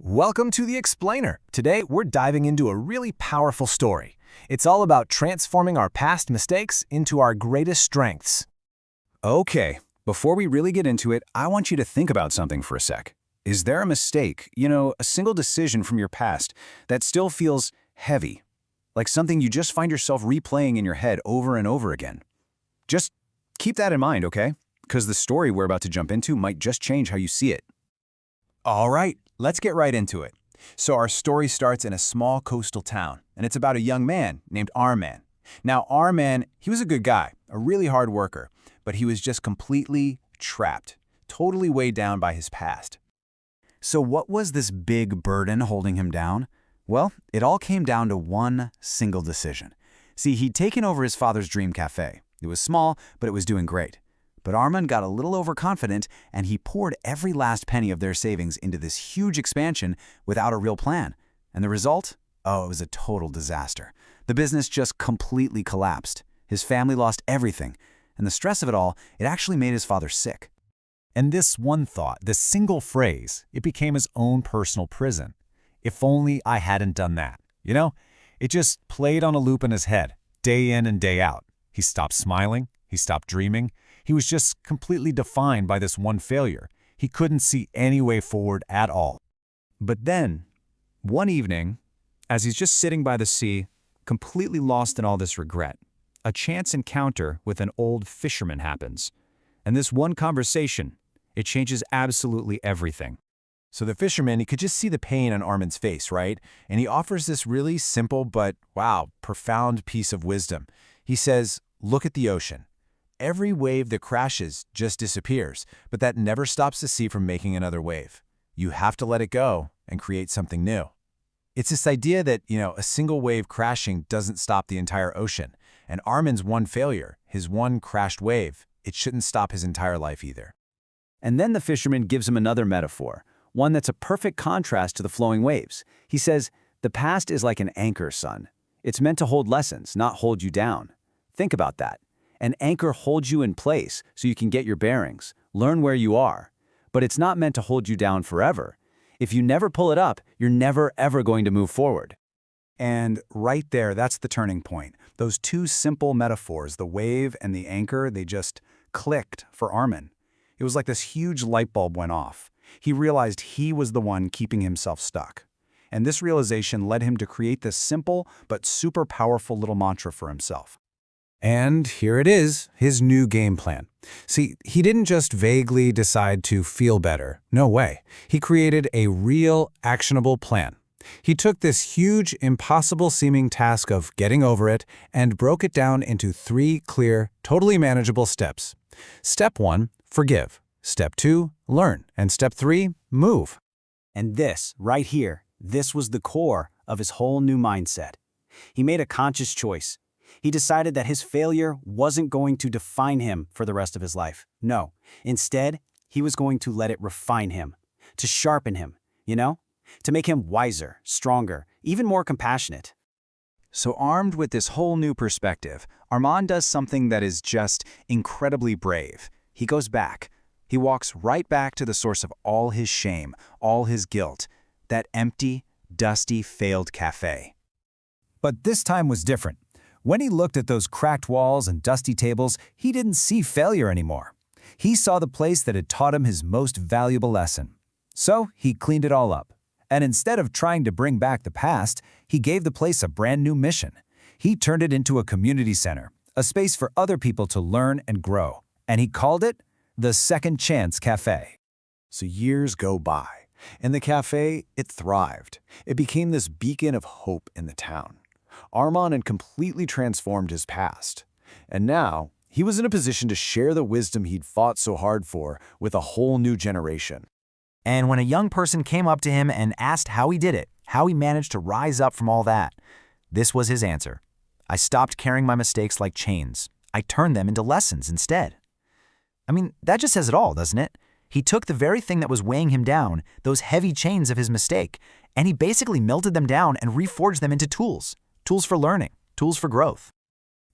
Welcome to The Explainer. Today, we're diving into a really powerful story. It's all about transforming our past mistakes into our greatest strengths. Okay, before we really get into it, I want you to think about something for a sec. Is there a mistake, a single decision from your past that still feels heavy? Like something you just find yourself replaying in your head over and over again? Just keep that in mind, okay? Because the story we're about to jump into might just change how you see it. All right, let's get right into it. So our story starts in a small coastal town, and it's about a young man named Arman. Now, Arman, he was a good guy, a really hard worker, but he was just completely trapped, totally weighed down by his past. So what was this big burden holding him down? Well, it all came down to one single decision. See, he'd taken over his father's dream cafe. It was small, but it was doing great. But Arman got a little overconfident, and he poured every last penny of their savings into this huge expansion without a real plan. And the result? Oh, it was a total disaster. The business just completely collapsed. His family lost everything. And the stress of it all, it actually made his father sick. And this one thought, this single phrase, it became his own personal prison. If only I hadn't done that. It just played on a loop in his head, day in and day out. He stopped smiling. He stopped dreaming. He was just completely defined by this one failure. He couldn't see any way forward at all. But then, one evening, as he's just sitting by the sea, completely lost in all this regret, a chance encounter with an old fisherman happens. And this one conversation, it changes absolutely everything. So the fisherman, he could just see the pain on Arman's face, right? And he offers this really simple but, wow, profound piece of wisdom. He says, look at the ocean. Every wave that crashes just disappears, but that never stops the sea from making another wave. You have to let it go and create something new. It's this idea that, a single wave crashing doesn't stop the entire ocean. And Arman's one failure, his one crashed wave, it shouldn't stop his entire life either. And then the fisherman gives him another metaphor, one that's a perfect contrast to the flowing waves. He says, the past is like an anchor, son. It's meant to hold lessons, not hold you down. Think about that. An anchor holds you in place so you can get your bearings, learn where you are. But it's not meant to hold you down forever. If you never pull it up, you're never, ever going to move forward. And right there, that's the turning point. Those two simple metaphors, the wave and the anchor, they just clicked for Arman. It was like this huge light bulb went off. He realized he was the one keeping himself stuck. And this realization led him to create this simple but super powerful little mantra for himself. And here it is, his new game plan. See, he didn't just vaguely decide to feel better. No way. He created a real, actionable plan. He took this huge, impossible-seeming task of getting over it and broke it down into 3 clear, totally manageable steps. Step 1, forgive. Step 2, learn. And step 3, move. And this, right here, this was the core of his whole new mindset. He made a conscious choice. He decided that his failure wasn't going to define him for the rest of his life. No, instead, he was going to let it refine him, to sharpen him, to make him wiser, stronger, even more compassionate. So armed with this whole new perspective, Arman does something that is just incredibly brave. He goes back. He walks right back to the source of all his shame, all his guilt, that empty, dusty, failed cafe. But this time was different. When he looked at those cracked walls and dusty tables, he didn't see failure anymore. He saw the place that had taught him his most valuable lesson. So he cleaned it all up. And instead of trying to bring back the past, he gave the place a brand new mission. He turned it into a community center, a space for other people to learn and grow. And he called it the Second Chance Cafe. So years go by, and the cafe, it thrived. It became this beacon of hope in the town. Arman had completely transformed his past. And now, he was in a position to share the wisdom he'd fought so hard for with a whole new generation. And when a young person came up to him and asked how he did it, how he managed to rise up from all that, this was his answer. I stopped carrying my mistakes like chains. I turned them into lessons instead. That just says it all, doesn't it? He took the very thing that was weighing him down, those heavy chains of his mistake, and he basically melted them down and reforged them into tools. Tools for learning, tools for growth.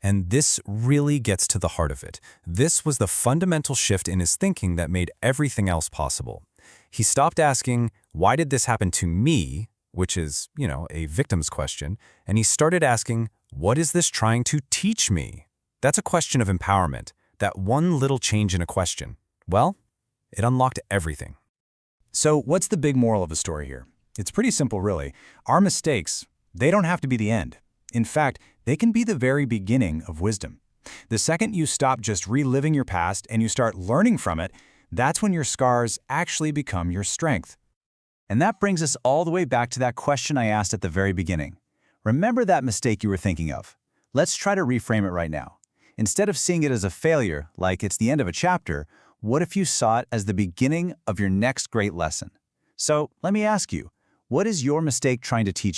And this really gets to the heart of it. This was the fundamental shift in his thinking that made everything else possible. He stopped asking, why did this happen to me, which is, a victim's question, and he started asking, what is this trying to teach me? That's a question of empowerment, that one little change in a question. Well, it unlocked everything. So what's the big moral of the story here? It's pretty simple, really. Our mistakes, they don't have to be the end. In fact, they can be the very beginning of wisdom. The second you stop just reliving your past and you start learning from it, that's when your scars actually become your strength. And that brings us all the way back to that question I asked at the very beginning. Remember that mistake you were thinking of? Let's try to reframe it right now. Instead of seeing it as a failure, like it's the end of a chapter, what if you saw it as the beginning of your next great lesson? So let me ask you, what is your mistake trying to teach